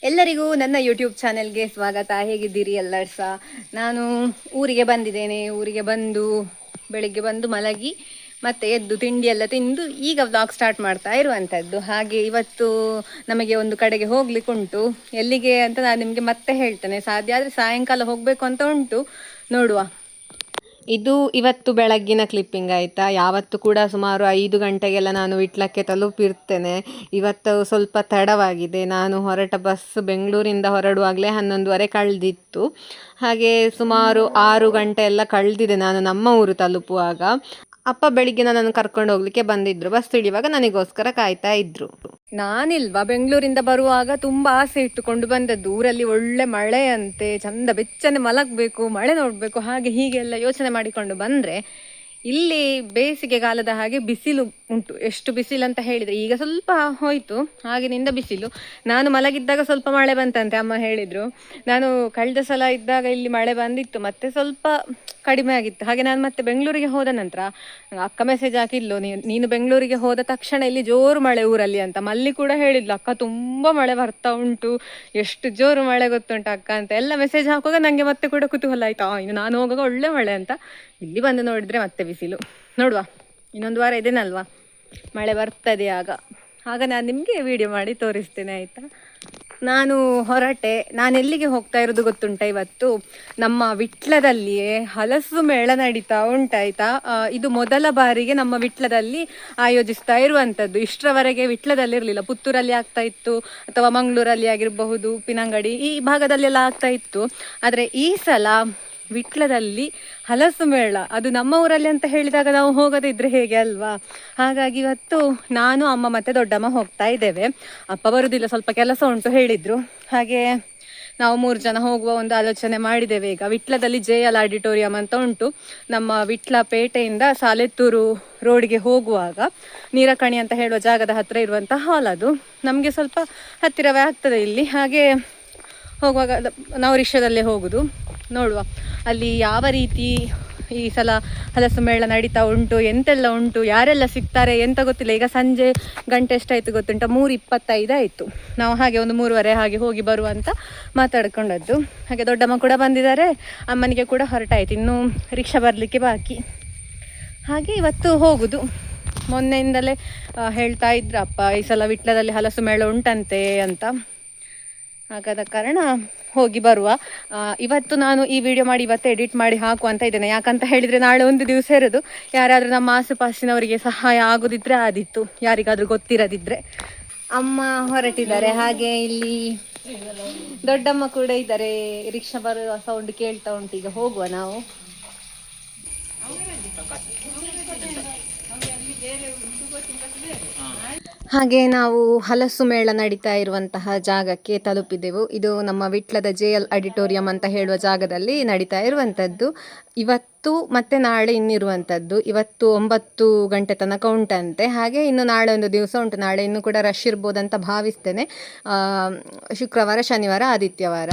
ಎಲ್ಲರಿಗೂ ನನ್ನ ಯೂಟ್ಯೂಬ್ ಚಾನೆಲ್ಗೆ ಸ್ವಾಗತ. ಹೇಗಿದ್ದೀರಿ ಎಲ್ಲರೂ ಸಹ? ನಾನು ಊರಿಗೆ ಬಂದಿದ್ದೇನೆ. ಊರಿಗೆ ಬಂದು ಬೆಳಿಗ್ಗೆ ಬಂದು ಮಲಗಿ ಮತ್ತೆ ಎದ್ದು ತಿಂಡಿ ಎಲ್ಲ ತಿಂದು ಈಗ ವ್ಲಾಗ್ ಸ್ಟಾರ್ಟ್ ಮಾಡ್ತಾ ಇರುವಂಥದ್ದು. ಹಾಗೆ ಇವತ್ತು ನಮಗೆ ಒಂದು ಕಡೆಗೆ ಹೋಗ್ಲಿಕ್ಕೆ ಉಂಟು. ಎಲ್ಲಿಗೆ ಅಂತ ನಾನು ನಿಮಗೆ ಮತ್ತೆ ಹೇಳ್ತೇನೆ. ಸಾಧ್ಯ ಆದರೆ ಸಾಯಂಕಾಲ ಹೋಗಬೇಕು ಅಂತ ಉಂಟು, ನೋಡುವ. ಇದು ಇವತ್ತು ಬೆಳಗ್ಗಿನ ಕ್ಲಿಪ್ಪಿಂಗ್ ಆಯಿತಾ. ಯಾವತ್ತು ಕೂಡ ಸುಮಾರು 5 ಗಂಟೆಗೆಲ್ಲ ನಾನು ವಿಟ್ಲಕ್ಕೆ ತಲುಪಿರ್ತೇನೆ. ಇವತ್ತು ಸ್ವಲ್ಪ ತಡವಾಗಿದೆ. ನಾನು ಹೊರಟ ಬಸ್ ಬೆಂಗಳೂರಿಂದ ಹೊರಡುವಾಗಲೇ 11:30 ಕಳೆದಿತ್ತು. ಹಾಗೆ ಸುಮಾರು 6 ಗಂಟೆ ಎಲ್ಲ ಕಳೆದಿದೆ ನಾನು ನಮ್ಮ ಊರು ತಲುಪುವಾಗ. ಅಪ್ಪ ಬೆಳಿಗ್ಗೆ ನನ್ನನ್ನು ಕರ್ಕೊಂಡು ಹೋಗ್ಲಿಕ್ಕೆ ಬಂದಿದ್ರು. ಬಸ್ ಇಳಿಯುವಾಗ ನನಗೋಸ್ಕರ ಕಾಯ್ತಾ ಇದ್ರು. ನಾನಿಲ್ವಾ, ಬೆಂಗಳೂರಿಂದ ಬರುವಾಗ ತುಂಬ ಆಸೆ ಇಟ್ಟುಕೊಂಡು ಬಂದದ್ದು. ಊರಲ್ಲಿ ಒಳ್ಳೆ ಮಳೆ ಅಂತೆ, ಚಂದ ಬೆಚ್ಚನೆ ಮಲಗಬೇಕು, ಮಳೆ ನೋಡಬೇಕು, ಹಾಗೆ ಹೀಗೆಲ್ಲ ಯೋಚನೆ ಮಾಡಿಕೊಂಡು ಬಂದರೆ ಇಲ್ಲಿ ಬೇಸಿಗೆಗಾಲದ ಹಾಗೆ ಬಿಸಿಲು ಉಂಟು. ಎಷ್ಟು ಬಿಸಿಲು ಅಂತ ಹೇಳಿದರೆ, ಈಗ ಸ್ವಲ್ಪ ಹೋಯಿತು ಹಾಗೆನಿಂದ ಬಿಸಿಲು. ನಾನು ಮಲಗಿದ್ದಾಗ ಸ್ವಲ್ಪ ಮಳೆ ಬಂತಂತೆ, ಅಮ್ಮ ಹೇಳಿದರು. ನಾನು ಕಳೆದ ಸಲ ಇದ್ದಾಗ ಇಲ್ಲಿ ಮಳೆ ಬಂದಿತ್ತು, ಮತ್ತೆ ಸ್ವಲ್ಪ ಕಡಿಮೆ ಆಗಿತ್ತು. ಹಾಗೆ ನಾನು ಮತ್ತೆ ಬೆಂಗಳೂರಿಗೆ ಹೋದ ನಂತರ ಅಕ್ಕ ಮೆಸೇಜ್ ಹಾಕಿದ್ಲು, ನೀನು ಬೆಂಗಳೂರಿಗೆ ಹೋದ ತಕ್ಷಣ ಇಲ್ಲಿ ಜೋರು ಮಳೆ ಊರಲ್ಲಿ ಅಂತ. ಮಲ್ಲಿ ಕೂಡ ಹೇಳಿದ್ಲು, ಅಕ್ಕ ತುಂಬ ಮಳೆ ಬರ್ತಾ ಉಂಟು, ಎಷ್ಟು ಜೋರು ಮಳೆ ಗೊತ್ತುಂಟು ಅಕ್ಕ ಅಂತ ಎಲ್ಲ ಮೆಸೇಜ್ ಹಾಕುವಾಗ ನನಗೆ ಮತ್ತೆ ಕೂಡ ಕುತೂಹಲ ಆಯಿತು, ಇನ್ನು ನಾನು ಹೋಗುವಾಗ ಒಳ್ಳೆ ಮಳೆ ಅಂತ. ಇಲ್ಲಿ ಬಂದು ನೋಡಿದರೆ ಮತ್ತೆ ಬಿಸಿಲು. ನೋಡುವ, ಇನ್ನೊಂದು ವಾರ ಇದೇನಲ್ವಾ, ಮಳೆ ಬರ್ತದೆ ಆಗ ನಾನು ನಿಮಗೆ ವಿಡಿಯೋ ಮಾಡಿ ತೋರಿಸ್ತೇನೆ, ಆಯಿತಾ? ನಾನು ಹೊರಟೆ. ನಾನು ಎಲ್ಲಿಗೆ ಹೋಗ್ತಾ ಇರೋದು ಗೊತ್ತುಂಟ? ಇವತ್ತು ನಮ್ಮ ವಿಟ್ಲದಲ್ಲಿಯೇ ಹಲಸು ಮೇಳ ನಡೀತಾ ಉಂಟಾಯ್ತಾ. ಇದು ಮೊದಲ ಬಾರಿಗೆ ನಮ್ಮ ವಿಟ್ಲದಲ್ಲಿ ಆಯೋಜಿಸ್ತಾ ಇರುವಂಥದ್ದು. ಇಷ್ಟರವರೆಗೆ ವಿಟ್ಲದಲ್ಲಿ ಇರಲಿಲ್ಲ, ಪುತ್ತೂರಲ್ಲಿ ಆಗ್ತಾ ಇತ್ತು, ಅಥವಾ ಮಂಗಳೂರಲ್ಲಿ ಆಗಿರಬಹುದು, ಉಪ್ಪಿನಂಗಡಿ ಈ ಭಾಗದಲ್ಲೆಲ್ಲ ಆಗ್ತಾ ಇತ್ತು. ಆದರೆ ಈ ಸಲ ವಿಟ್ಲದಲ್ಲಿ ಹಲಸು ಮೇಳ, ಅದು ನಮ್ಮ ಊರಲ್ಲಿ ಅಂತ ಹೇಳಿದಾಗ ನಾವು ಹೋಗದಿದ್ರೆ ಹೇಗೆ ಅಲ್ವಾ? ಹಾಗಾಗಿ ಇವತ್ತು ನಾನು, ಅಮ್ಮ ಮತ್ತು ದೊಡ್ಡಮ್ಮ ಹೋಗ್ತಾ ಇದ್ದೇವೆ. ಅಪ್ಪ ಬರುವುದಿಲ್ಲ, ಸ್ವಲ್ಪ ಕೆಲಸ ಉಂಟು ಹೇಳಿದರು. ಹಾಗೆ ನಾವು 3 ಜನ ಹೋಗುವ ಒಂದು ಆಲೋಚನೆ ಮಾಡಿದ್ದೇವೆ. ಈಗ ವಿಟ್ಲದಲ್ಲಿ JL ಆಡಿಟೋರಿಯಂ ಅಂತ ಉಂಟು. ನಮ್ಮ ವಿಟ್ಲ ಪೇಟೆಯಿಂದ ಸಾಲೆತ್ತೂರು ರೋಡ್ಗೆ ಹೋಗುವಾಗ ನೀರಕಣಿ ಅಂತ ಹೇಳುವ ಜಾಗದ ಹತ್ತಿರ ಇರುವಂಥ ಹಾಲ್ ಅದು. ನಮಗೆ ಸ್ವಲ್ಪ ಹತ್ತಿರವೇ ಆಗ್ತದೆ ಇಲ್ಲಿ. ಹಾಗೆ ಹೋಗುವಾಗ ನಾವು ರಿಕ್ಷಾದಲ್ಲೇ ಹೋಗೋದು. ನೋಡುವ ಅಲ್ಲಿ ಯಾವ ರೀತಿ ಈ ಸಲ ಹಲಸು ಮೇಳ ನಡೀತಾ ಉಂಟು, ಎಂತೆಲ್ಲ ಉಂಟು, ಯಾರೆಲ್ಲ ಸಿಗ್ತಾರೆ ಎಂತ ಗೊತ್ತಿಲ್ಲ. ಈಗ ಸಂಜೆ ಗಂಟೆ ಎಷ್ಟಾಯಿತು ಗೊತ್ತುಂಟ? 3:25 ಆಯಿತು. ನಾವು ಹಾಗೆ ಒಂದು 3:30 ಹಾಗೆ ಹೋಗಿ ಬರುವ ಅಂತ ಮಾತಾಡ್ಕೊಂಡದ್ದು. ಹಾಗೆ ದೊಡ್ಡಮ್ಮ ಕೂಡ ಬಂದಿದ್ದಾರೆ, ಅಮ್ಮನಿಗೆ ಕೂಡ ಹೊರಟಾಯ್ತು, ಇನ್ನು ರಿಕ್ಷಾ ಬರಲಿಕ್ಕೆ ಬಾಕಿ. ಹಾಗೆ ಇವತ್ತು ಹೋಗುದು. ಮೊನ್ನೆಯಿಂದಲೇ ಹೇಳ್ತಾ ಇದ್ರಪ್ಪ, ಈ ಸಲ ವಿಟ್ಲದಲ್ಲಿ ಹಲಸು ಮೇಳ ಉಂಟಂತೆ ಅಂತ. ಹಾಗಾದ ಕಾರಣ ಹೋಗಿ ಬರುವ. ಇವತ್ತು ನಾನು ಈ ವಿಡಿಯೋ ಮಾಡಿ ಇವತ್ತು ಎಡಿಟ್ ಮಾಡಿ ಹಾಕುವ ಅಂತ ಇದ್ದೇನೆ. ಯಾಕಂತ ಹೇಳಿದರೆ ನಾಳೆ ಒಂದು ದಿವಸ ಇರೋದು. ಯಾರಾದರೂ ನಮ್ಮ ಆಸುಪಾಸಿನವರಿಗೆ ಸಹಾಯ ಆಗೋದಿದ್ರೆ ಆದಿತ್ತು, ಯಾರಿಗಾದರೂ ಗೊತ್ತಿರದಿದ್ದರೆ. ಅಮ್ಮ ಹೊರಟಿದ್ದಾರೆ, ಹಾಗೆ ಇಲ್ಲಿ ದೊಡ್ಡಮ್ಮ ಕೂಡ ಇದ್ದಾರೆ. ರಿಕ್ಷಾ ಬರುವ ಸೌಂಡ್ ಕೇಳ್ತಾ ಉಂಟು. ಈಗ ಹೋಗುವ ನಾವು. ಹಾಗೆ ನಾವು ಹಲಸು ಮೇಳ ನಡೀತಾ ಇರುವಂತಹ ಜಾಗಕ್ಕೆ ತಲುಪಿದೆವು. ಇದು ನಮ್ಮ ವಿಟ್ಲದ JL ಆಡಿಟೋರಿಯಂ ಅಂತ ಹೇಳುವ ಜಾಗದಲ್ಲಿ ನಡೀತಾ ಇರುವಂಥದ್ದು. ಇವತ್ತು ಮತ್ತು ನಾಳೆ ಇನ್ನಿರುವಂಥದ್ದು. ಇವತ್ತು 9 ಗಂಟೆ ತನಕ ಉಂಟಂತೆ. ಹಾಗೆ ಇನ್ನು ನಾಳೆ ಒಂದು ದಿವಸ ಉಂಟು. ನಾಳೆ ಇನ್ನೂ ಕೂಡ ರಶ್ ಇರ್ಬೋದಂತ ಭಾವಿಸ್ತೇನೆ. ಶುಕ್ರವಾರ, ಶನಿವಾರ, ಆದಿತ್ಯವಾರ.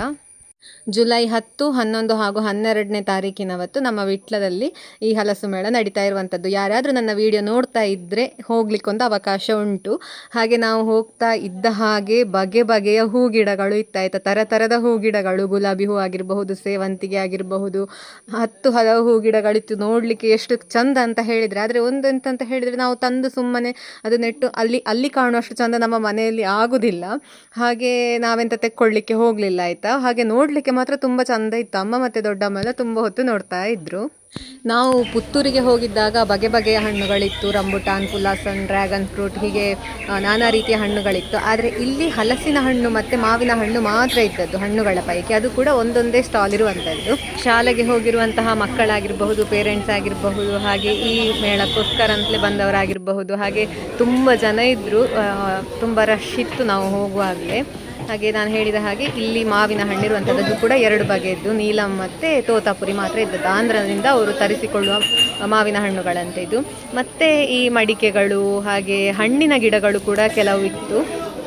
ಜುಲೈ 10, 11 ಹಾಗೂ 12ನೇ ತಾರೀಕಿನವತ್ತು ನಮ್ಮ ವಿಟ್ಲದಲ್ಲಿ ಈ ಹಲಸು ಮೇಳ ನಡೀತಾ ಇರುವಂಥದ್ದು. ಯಾರಾದರೂ ನನ್ನ ವಿಡಿಯೋ ನೋಡ್ತಾ ಇದ್ದರೆ ಹೋಗ್ಲಿಕ್ಕೊಂದು ಅವಕಾಶ ಉಂಟು. ಹಾಗೆ ನಾವು ಹೋಗ್ತಾ ಇದ್ದ ಹಾಗೆ ಬಗೆ ಬಗೆಯ ಹೂ ಗಿಡಗಳು ಇತ್ತಾಯ್ತಾ, ಥರದ ಹೂ ಗಿಡಗಳು, ಗುಲಾಬಿ ಹೂ ಆಗಿರಬಹುದು, ಸೇವಂತಿಗೆ ಆಗಿರಬಹುದು, 10 ಹಲವು ಹೂ ಗಿಡಗಳಿತ್ತು. ನೋಡಲಿಕ್ಕೆ ಎಷ್ಟು ಚಂದ ಅಂತ ಹೇಳಿದರೆ, ಆದರೆ ಒಂದು ಎಂತಂತ ಹೇಳಿದರೆ ನಾವು ತಂದು ಸುಮ್ಮನೆ ಅದು ನೆಟ್ಟು ಅಲ್ಲಿ ಕಾಣುವಷ್ಟು ಚಂದ ನಮ್ಮ ಮನೆಯಲ್ಲಿ ಆಗುವುದಿಲ್ಲ. ಹಾಗೆ ನಾವೆಂತ ತೆಕ್ಕೊಳ್ಳಿಕ್ಕೆ ಹೋಗಲಿಲ್ಲ ಆಯಿತಾ. ಹಾಗೆ ನೋಡಲಿಕ್ಕೆ ಮಾತ್ರ ತುಂಬ ಚಂದ ಇತ್ತು. ಅಮ್ಮ ಮತ್ತು ದೊಡ್ಡಮ್ಮ ಎಲ್ಲ ತುಂಬ ಹೊತ್ತು ನೋಡ್ತಾ ಇದ್ದರು. ನಾವು ಪುತ್ತೂರಿಗೆ ಹೋಗಿದ್ದಾಗ ಬಗೆ ಬಗೆಯ ಹಣ್ಣುಗಳಿತ್ತು. ರಂಬುಟಾನ್, ಪುಲಾಸನ್, ಡ್ರ್ಯಾಗನ್ ಫ್ರೂಟ್, ಹೀಗೆ ನಾನಾ ರೀತಿಯ ಹಣ್ಣುಗಳಿತ್ತು. ಆದರೆ ಇಲ್ಲಿ ಹಲಸಿನ ಹಣ್ಣು ಮತ್ತು ಮಾವಿನ ಹಣ್ಣು ಮಾತ್ರ ಇದ್ದದ್ದು ಹಣ್ಣುಗಳ ಪೈಕಿ. ಅದು ಕೂಡ ಒಂದೊಂದೇ ಸ್ಟಾಲ್ ಇರುವಂಥದ್ದು. ಶಾಲೆಗೆ ಹೋಗಿರುವಂತಹ ಮಕ್ಕಳಾಗಿರಬಹುದು, ಪೇರೆಂಟ್ಸ್ ಆಗಿರಬಹುದು, ಹಾಗೆ ಈ ಮೇಳಕ್ಕೋಸ್ಕರ ಅಂತಲೇ ಬಂದವರಾಗಿರಬಹುದು. ಹಾಗೆ ತುಂಬ ಜನ ಇದ್ದರು, ತುಂಬ ರಶ್ ಇತ್ತು ನಾವು ಹೋಗುವಾಗಲೇ. ಹಾಗೆ ನಾನು ಹೇಳಿದ ಹಾಗೆ ಇಲ್ಲಿ ಮಾವಿನ ಹಣ್ಣಿರುವಂಥದ್ದು ಕೂಡ 2 ಬಗೆಯದ್ದು, ನೀಲಂ ಮತ್ತು ತೋತಾಪುರಿ ಮಾತ್ರ ಇದ್ದದ್ದು. ಆಂಧ್ರದಿಂದ ಅವರು ತರಿಸಿಕೊಳ್ಳುವ ಮಾವಿನ ಹಣ್ಣುಗಳಂತೆ ಇದು. ಮತ್ತು ಈ ಮಡಿಕೆಗಳು, ಹಾಗೆ ಹಣ್ಣಿನ ಗಿಡಗಳು ಕೂಡ ಕೆಲವು ಇತ್ತು.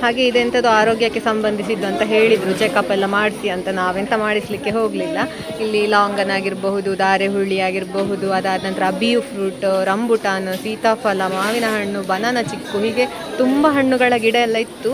ಹಾಗೆ ಇದೆಂಥದ್ದು ಆರೋಗ್ಯಕ್ಕೆ ಸಂಬಂಧಿಸಿದ್ದು ಅಂತ ಹೇಳಿದರು, ಚೆಕಪ್ ಎಲ್ಲ ಮಾಡಿಸಿ ಅಂತ. ನಾವೆಂತ ಮಾಡಿಸಲಿಕ್ಕೆ ಹೋಗಲಿಲ್ಲ. ಇಲ್ಲಿ ಲಾಂಗನ್ ಆಗಿರಬಹುದು, ದಾರೆ ಹುಳಿ ಆಗಿರಬಹುದು, ಅದಾದ ನಂತರ ಅಬಿಯು ಫ್ರೂಟ್, ರಂಬುಟಾನ್, ಸೀತಾಫಲ, ಮಾವಿನ ಹಣ್ಣು, ಬನಾನಾ ಚಿಕ್ಕು, ಹೀಗೆ ತುಂಬ ಹಣ್ಣುಗಳ ಗಿಡ ಎಲ್ಲ ಇತ್ತು.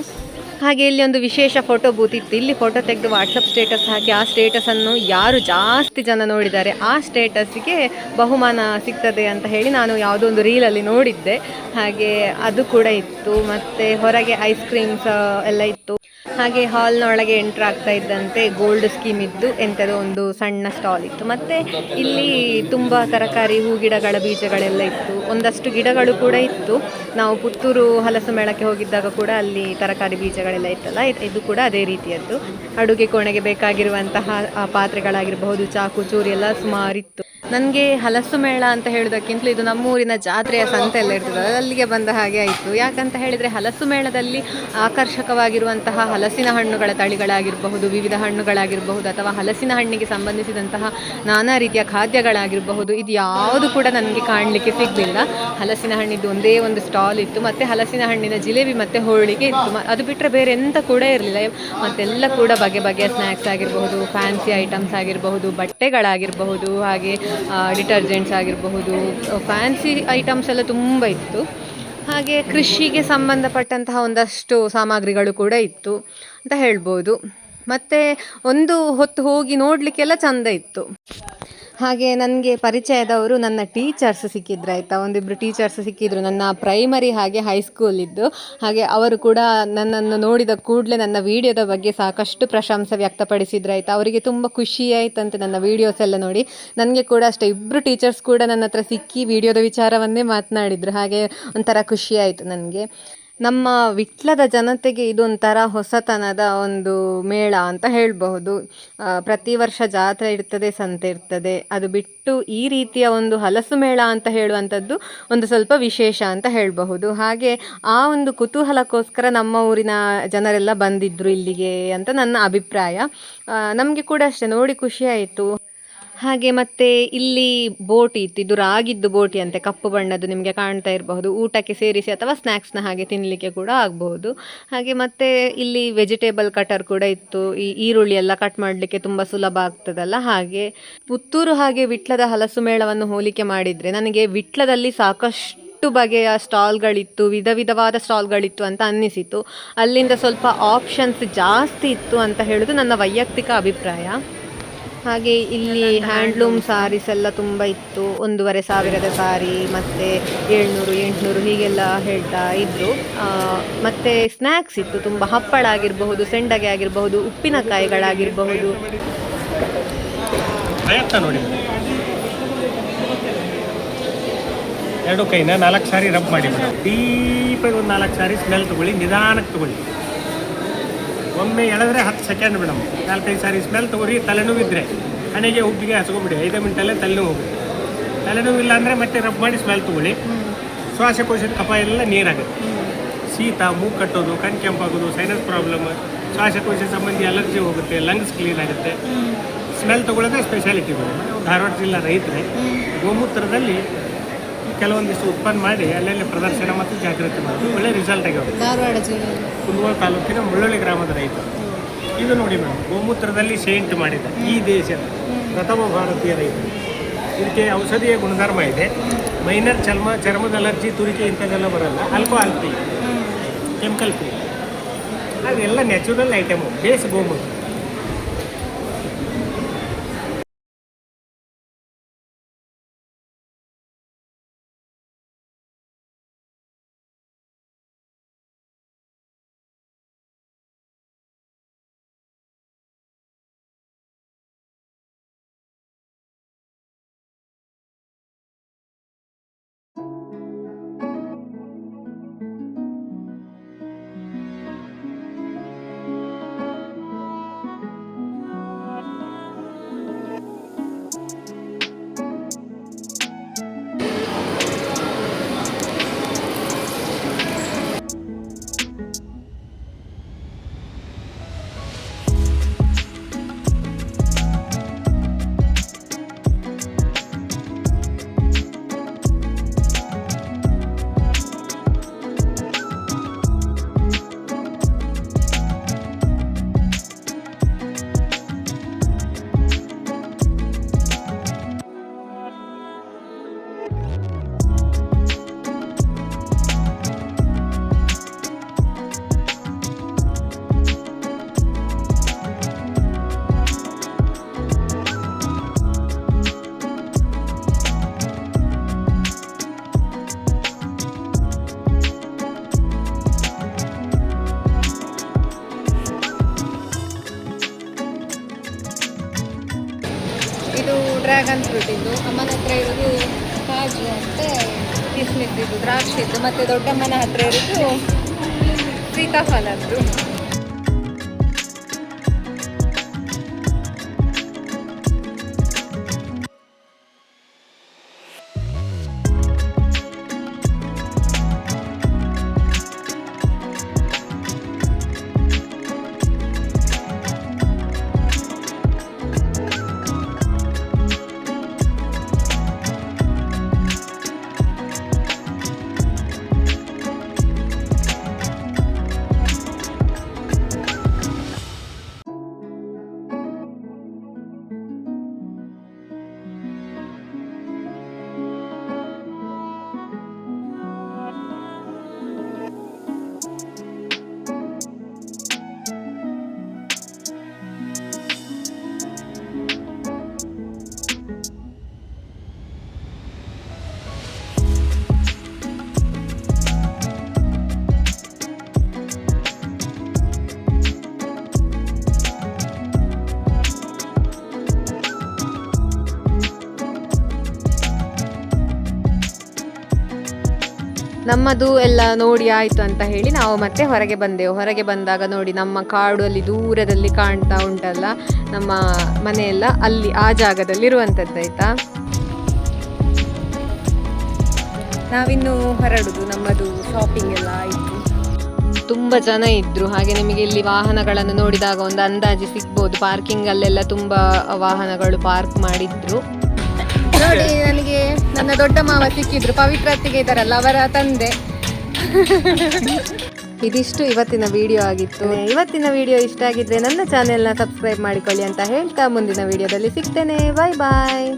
ಹಾಗೆ ಇಲ್ಲಿ ಒಂದು ವಿಶೇಷ ಫೋಟೋ ಬೂತ್ ಇತ್ತು. ಇಲ್ಲಿ ಫೋಟೋ ತೆಗೆದು ವಾಟ್ಸಪ್ ಸ್ಟೇಟಸ್ ಹಾಕಿ ಆ ಸ್ಟೇಟಸನ್ನು ಯಾರು ಜಾಸ್ತಿ ಜನ ನೋಡಿದ್ದಾರೆ ಆ ಸ್ಟೇಟಸ್ಗೆ ಬಹುಮಾನ ಸಿಗ್ತದೆ ಅಂತ ಹೇಳಿ ನಾನು ಯಾವುದೋ ಒಂದು ರೀಲಲ್ಲಿ ನೋಡಿದ್ದೆ. ಹಾಗೆ ಅದು ಕೂಡ ಇತ್ತು. ಮತ್ತು ಹೊರಗೆ ಐಸ್ ಕ್ರೀಮ್ಸ್ ಎಲ್ಲ ಇತ್ತು. ಹಾಗೆ ಹಾಲ್ನ ಒಳಗೆ ಎಂಟ್ರ್ ಆಗ್ತಾ ಇದ್ದಂತೆ ಗೋಲ್ಡ್ ಸ್ಕೀಮ್ ಇದ್ದು ಎಂಥದೋ ಒಂದು ಸಣ್ಣ ಸ್ಟಾಲ್ ಇತ್ತು. ಮತ್ತು ಇಲ್ಲಿ ತುಂಬ ತರಕಾರಿ ಹೂ ಗಿಡಗಳ ಬೀಜಗಳೆಲ್ಲ ಇತ್ತು. ಒಂದಷ್ಟು ಗಿಡಗಳು ಕೂಡ ಇತ್ತು. ನಾವು ಪುತ್ತೂರು ಹಲಸು ಮೇಳಕ್ಕೆ ಹೋಗಿದ್ದಾಗ ಕೂಡ ಅಲ್ಲಿ ತರಕಾರಿ ಬೀಜಗಳೆಲ್ಲ ಇತ್ತಲ್ಲ, ಇದು ಕೂಡ ಅದೇ ರೀತಿಯದ್ದು. ಅಡುಗೆ ಕೋಣೆಗೆ ಬೇಕಾಗಿರುವಂತಹ ಪಾತ್ರೆಗಳಾಗಿರಬಹುದು, ಚಾಕು ಚೂರಿ ಎಲ್ಲ ಸುಮಾರಿತ್ತು. ನನಗೆ ಹಲಸು ಮೇಳ ಅಂತ ಹೇಳೋದಕ್ಕಿಂತಲೂ ಇದು ನಮ್ಮೂರಿನ ಜಾತ್ರೆಯ ಸಂತೆ ಎಲ್ಲ ಇರ್ತದೆ, ಅಲ್ಲಿಗೆ ಬಂದ ಹಾಗೆ ಆಯಿತು. ಯಾಕಂತ ಹೇಳಿದರೆ ಹಲಸು ಮೇಳದಲ್ಲಿ ಆಕರ್ಷಕವಾಗಿರುವಂತಹ ಹಲಸಿನ ಹಣ್ಣುಗಳ ತಳಿಗಳಾಗಿರಬಹುದು, ವಿವಿಧ ಹಣ್ಣುಗಳಾಗಿರಬಹುದು, ಅಥವಾ ಹಲಸಿನ ಹಣ್ಣಿಗೆ ಸಂಬಂಧಿಸಿದಂತಹ ನಾನಾ ರೀತಿಯ ಖಾದ್ಯಗಳಾಗಿರಬಹುದು, ಇದು ಯಾವುದು ಕೂಡ ನನಗೆ ಕಾಣಲಿಕ್ಕೆ ಸಿಗಲಿಲ್ಲ. ಹಲಸಿನ ಹಣ್ಣಿದ್ದು ಒಂದೇ ಒಂದು ಸ್ಟಾಲ್ ಇತ್ತು. ಮತ್ತು ಹಲಸಿನ ಹಣ್ಣಿನ ಜಿಲೇಬಿ ಮತ್ತು ಹೋಳಿಗೆ ಇತ್ತು. ಅದು ಬಿಟ್ಟರೆ ಬೇರೆ ಎಂತ ಕೂಡ ಇರಲಿಲ್ಲ. ಮತ್ತೆಲ್ಲ ಕೂಡ ಬಗೆ ಬಗೆಯ ಸ್ನ್ಯಾಕ್ಸ್ ಆಗಿರಬಹುದು, ಫ್ಯಾನ್ಸಿ ಐಟಮ್ಸ್ ಆಗಿರಬಹುದು, ಬಟ್ಟೆಗಳಾಗಿರಬಹುದು, ಹಾಗೆ ಡಿಟರ್ಜೆಂಟ್ಸ್ ಆಗಿರಬಹುದು, ಫ್ಯಾನ್ಸಿ ಐಟಮ್ಸ್ ಎಲ್ಲ ತುಂಬ ಇತ್ತು. ಹಾಗೆ ಕೃಷಿಗೆ ಸಂಬಂಧಪಟ್ಟಂತಹ ಒಂದಷ್ಟು ಸಾಮಗ್ರಿಗಳು ಕೂಡ ಇತ್ತು ಅಂತ ಹೇಳ್ಬೋದು. ಮತ್ತು ಒಂದು ಹೊತ್ತು ಹೋಗಿ ನೋಡಲಿಕ್ಕೆಲ್ಲ ಚೆಂದ ಇತ್ತು. ಹಾಗೆ ನನಗೆ ಪರಿಚಯದವರು ನನ್ನ ಟೀಚರ್ಸ್ ಸಿಕ್ಕಿದ್ರು ಆಯಿತಾ. ಒಂದಿಬ್ಬರು ಟೀಚರ್ಸ್ ಸಿಕ್ಕಿದ್ರು, ನನ್ನ ಪ್ರೈಮರಿ ಹಾಗೆ ಹೈಸ್ಕೂಲಿದ್ದು. ಹಾಗೆ ಅವರು ಕೂಡ ನನ್ನನ್ನು ನೋಡಿದ ಕೂಡಲೇ ನನ್ನ ವೀಡಿಯೋದ ಬಗ್ಗೆ ಸಾಕಷ್ಟು ಪ್ರಶಂಸೆ ವ್ಯಕ್ತಪಡಿಸಿದ್ರು ಆಯಿತಾ. ಅವರಿಗೆ ತುಂಬ ಖುಷಿ ಆಯ್ತಂತೆ ನನ್ನ ವೀಡಿಯೋಸ್ ಎಲ್ಲ ನೋಡಿ. ನನಗೆ ಕೂಡ ಅಷ್ಟೇ, ಇಬ್ಬರು ಟೀಚರ್ಸ್ ಕೂಡ ನನ್ನ ಹತ್ರ ಸಿಕ್ಕಿ ವೀಡಿಯೋದ ವಿಚಾರವನ್ನೇ ಮಾತನಾಡಿದರು. ಹಾಗೆ ಒಂಥರ ಖುಷಿ ಆಯಿತು ನನಗೆ. ನಮ್ಮ ವಿಟ್ಲದ ಜನತೆಗೆ ಇದೊಂಥರ ಹೊಸತನದ ಒಂದು ಮೇಳ ಅಂತ ಹೇಳಬಹುದು. ಪ್ರತಿ ವರ್ಷ ಜಾತ್ರೆ ಇರ್ತದೆ, ಸಂತೆ ಇರ್ತದೆ. ಅದು ಬಿಟ್ಟು ಈ ರೀತಿಯ ಒಂದು ಹಲಸು ಮೇಳ ಅಂತ ಹೇಳುವಂಥದ್ದು ಒಂದು ಸ್ವಲ್ಪ ವಿಶೇಷ ಅಂತ ಹೇಳಬಹುದು. ಹಾಗೆ ಆ ಒಂದು ಕುತೂಹಲಕ್ಕೋಸ್ಕರ ನಮ್ಮ ಊರಿನ ಜನರೆಲ್ಲ ಬಂದಿದ್ದರು ಇಲ್ಲಿಗೆ ಅಂತ ನನ್ನ ಅಭಿಪ್ರಾಯ. ನಮಗೆ ಕೂಡ ಅಷ್ಟೇ ನೋಡಿ ಖುಷಿ ಆಯಿತು. ಹಾಗೆ ಮತ್ತೆ ಇಲ್ಲಿ ಬೋಟಿ ಇತ್ತು. ಇದು ರಾಗಿದ್ದು ಬೋಟಿ ಅಂತೆ, ಕಪ್ಪು ಬಣ್ಣದ್ದು, ನಿಮಗೆ ಕಾಣ್ತಾ ಇರಬಹುದು. ಊಟಕ್ಕೆ ಸೇರಿಸಿ ಅಥವಾ ಸ್ನ್ಯಾಕ್ಸ್ನ ಹಾಗೆ ತಿನ್ನಲಿಕ್ಕೆ ಕೂಡ ಆಗ್ಬಹುದು. ಹಾಗೆ ಮತ್ತೆ ಇಲ್ಲಿ ವೆಜಿಟೇಬಲ್ ಕಟರ್ ಕೂಡ ಇತ್ತು. ಈ ಈರುಳ್ಳಿ ಎಲ್ಲ ಕಟ್ ಮಾಡಲಿಕ್ಕೆ ತುಂಬ ಸುಲಭ ಆಗ್ತದಲ್ಲ ಹಾಗೆ. ಪುತ್ತೂರು ಹಾಗೆ ವಿಟ್ಲದ ಹಲಸು ಮೇಳವನ್ನು ಹೋಲಿಕೆ ಮಾಡಿದರೆ ನನಗೆ ವಿಟ್ಲದಲ್ಲಿ ಸಾಕಷ್ಟು ಬಗೆಯ ಸ್ಟಾಲ್ಗಳಿತ್ತು, ವಿಧ ವಿಧವಾದ ಸ್ಟಾಲ್ಗಳಿತ್ತು ಅಂತ ಅನ್ನಿಸಿತು. ಅಲ್ಲಿಂದ ಸ್ವಲ್ಪ ಆಪ್ಷನ್ಸ್ ಜಾಸ್ತಿ ಇತ್ತು ಅಂತ ಹೇಳೋದು ನನ್ನ ವೈಯಕ್ತಿಕ ಅಭಿಪ್ರಾಯ. ಹಾಗೆ ಇಲ್ಲಿ ಹ್ಯಾಂಡ್ಲೂಮ್ ಸಾರೀಸ್ ಎಲ್ಲ ತುಂಬ ಇತ್ತು. 1,500 ಸಾರಿ ಮತ್ತು 700, 800 ಹೀಗೆಲ್ಲ ಹೇಳ್ತಾ ಇದ್ದರು. ಮತ್ತು ಸ್ನ್ಯಾಕ್ಸ್ ಇತ್ತು ತುಂಬ. ಹಪ್ಪಳ ಆಗಿರಬಹುದು, ಸೆಂಡಗೆ ಆಗಿರಬಹುದು, ಉಪ್ಪಿನಕಾಯಿಗಳಾಗಿರಬಹುದು. ನೋಡಿ, 2 ಕೈನ 4 ಸಾರಿ ರಬ್ ಮಾಡಿ ಡೀಪಾಗಿ ಒಂದು 4 ಸಾರಿ ಸ್ಮೆಲ್ ತೊಗೊಳ್ಳಿ, ನಿಧಾನಕ್ಕೆ ತೊಗೊಳ್ಳಿ. ಒಮ್ಮೆ ಎಳೆದ್ರೆ 10 ಸೆಕೆಂಡ್ ಮೇಡಮ್. 4-5 ಸಾರಿ ಸ್ಮೆಲ್ ತೊಗೊಳ್ಳಿ. ತಲೆನೋವಿದ್ರೆ ಹಣೆಗೆ ಉಬ್ಬಿಗೆ ಹಚ್ಕೊಬಿಡಿ, 5 ಮಿನಿಟಲ್ಲೇ ತಲೆನೋವು ಹೋಗುತ್ತೆ. ತಲೆನೋವಿಲ್ಲ ಅಂದರೆ ಮತ್ತೆ ರಬ್ ಮಾಡಿ ಸ್ಮೆಲ್ ತೊಗೊಳ್ಳಿ. ಶ್ವಾಸಕೋಶದ ಕಫ ಎಲ್ಲ ನೀರಾಗುತ್ತೆ. ಶೀತ, ಮೂಗು ಕಟ್ಟೋದು, ಕಣ್ಣು ಕೆಂಪಾಗೋದು, ಸೈನಸ್ ಪ್ರಾಬ್ಲಮ್, ಶ್ವಾಸಕೋಶ ಸಂಬಂಧಿ ಅಲರ್ಜಿ ಹೋಗುತ್ತೆ, ಲಂಗ್ಸ್ ಕ್ಲೀನ್ ಆಗುತ್ತೆ. ಸ್ಮೆಲ್ ತೊಗೊಳ್ಳೋದೇ ಸ್ಪೆಷಾಲಿಟಿ ಬರುತ್ತೆ. ನಾವು ಧಾರವಾಡ ಜಿಲ್ಲಾ ರೈತರೇ. ಗೋಮೂತ್ರದಲ್ಲಿ ಕೆಲವೊಂದಿಷ್ಟು ಉತ್ಪನ್ನ ಮಾಡಿ ಅಲ್ಲೆಲ್ಲಿ ಪ್ರದರ್ಶನ ಮತ್ತು ಜಾಗೃತಿ ಮಾಡೋದು ಒಳ್ಳೆ ರಿಸಲ್ಟ್ ಆಗ್ಯಾವ. ಧಾರವಾಡ ಜಿಲ್ಲೆ ಕುಂದಗೋಳ ತಾಲೂಕಿನ ಮುಳ್ಳೊಳ್ಳಿ ಗ್ರಾಮದ ರೈತರು. ಇದು ನೋಡಿ ಮೇಡಮ್, ಗೋಮೂತ್ರದಲ್ಲಿ ಸೇಂಟ್ ಮಾಡಿದ ಈ ದೇಶದ ಪ್ರಥಮ ಭಾರತೀಯ ರೈತರು. ಇದಕ್ಕೆ ಔಷಧೀಯ ಗುಣಧರ್ಮ ಇದೆ. ಮೈನರ್ ಚರ್ಮದ ಅಲರ್ಜಿ, ತುರಿಕೆ ಇಂಥದ್ದೆಲ್ಲ ಬರಲ್ಲ. ಆಲ್ಕೋಹಾಲ್ ಫ್ರೀ, ಕೆಮಿಕಲ್ ಫ್ರೀ, ಅದೆಲ್ಲ ನ್ಯಾಚುರಲ್ ಐಟಮು, ಬೇಸ್ ಗೋಮೂತ್ರ. ಇದು ಡ್ರ್ಯಾಗನ್ ಫ್ರೂಟ್ ಇದ್ದು, ಅಮ್ಮನ ಹತ್ರ ಇರೋದು ಕಾಜು ಮತ್ತು ಕಿಸ್ಮಿಸ್ ಇದು ದ್ರಾಕ್ಷಿ ಇದ್ದು, ಮತ್ತು ದೊಡ್ಡಮ್ಮನ ಹತ್ರ ಇರೋದು ಸೀತಾಫಲದ್ದು. ನಮ್ಮದು ಎಲ್ಲ ನೋಡಿ ಆಯಿತು ಅಂತ ಹೇಳಿ ನಾವು ಮತ್ತೆ ಹೊರಗೆ ಬಂದೆವು. ಹೊರಗೆ ಬಂದಾಗ ನೋಡಿ ನಮ್ಮ ಕಾಡು ಅಲ್ಲಿ ದೂರದಲ್ಲಿ ಕಾಣ್ತಾ ಉಂಟಲ್ಲ, ನಮ್ಮ ಮನೆಯೆಲ್ಲ ಅಲ್ಲಿ ಆ ಜಾಗದಲ್ಲಿ ಇರುವಂಥದ್ದಾಯ್ತಾ. ನಾವಿನ್ನು ಹೊರಡುದು, ನಮ್ಮದು ಶಾಪಿಂಗ್ ಎಲ್ಲ ಆಯಿತು. ತುಂಬ ಜನ ಇದ್ರು, ಹಾಗೆ ನಿಮಗೆ ಇಲ್ಲಿ ವಾಹನಗಳನ್ನು ನೋಡಿದಾಗ ಒಂದು ಅಂದಾಜು ಸಿಗ್ಬೋದು. ಪಾರ್ಕಿಂಗ್ ಅಲ್ಲೆಲ್ಲ ತುಂಬ ವಾಹನಗಳು ಪಾರ್ಕ್ ಮಾಡಿದ್ರು. ನೋಡಿ, ನನಗೆ ನನ್ನ ದೊಡ್ಡ ಮಾವ ಸಿಕ್ಕಿದ್ರು, ಪವಿತ್ರತೆಗೆ ಇದ್ದಾರಲ್ಲ ಅವರ ತಂದೆ. ಇದಿಷ್ಟು ಇವತ್ತಿನ ವಿಡಿಯೋ ಆಗಿತ್ತು. ಇವತ್ತಿನ ವಿಡಿಯೋ ಇಷ್ಟ ಆಗಿದ್ರೆ ನನ್ನ ಚಾನೆಲ್ನ ಸಬ್ಸ್ಕ್ರೈಬ್ ಮಾಡಿಕೊಳ್ಳಿ ಅಂತ ಹೇಳ್ತಾ ಮುಂದಿನ ವಿಡಿಯೋದಲ್ಲಿ ಸಿಗ್ತೇನೆ. ಬಾಯ್ ಬಾಯ್.